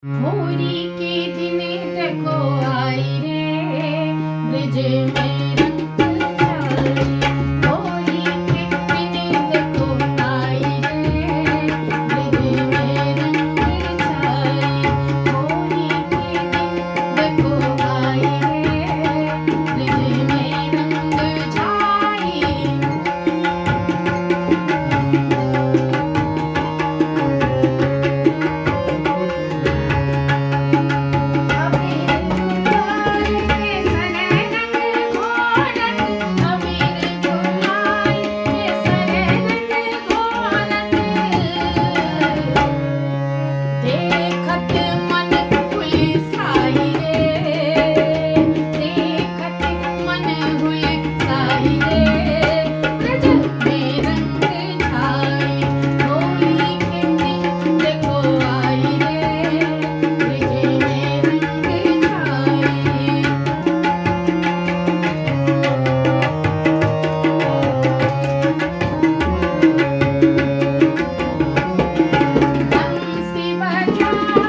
होली के दिन देखो आई रे ब्रिज में रंग लाई। होली के दिन देखो आई रे ब्रिज में रंग लाई। होली के दिन देखो आई रे ब्रिज में रंग छाई। Bye.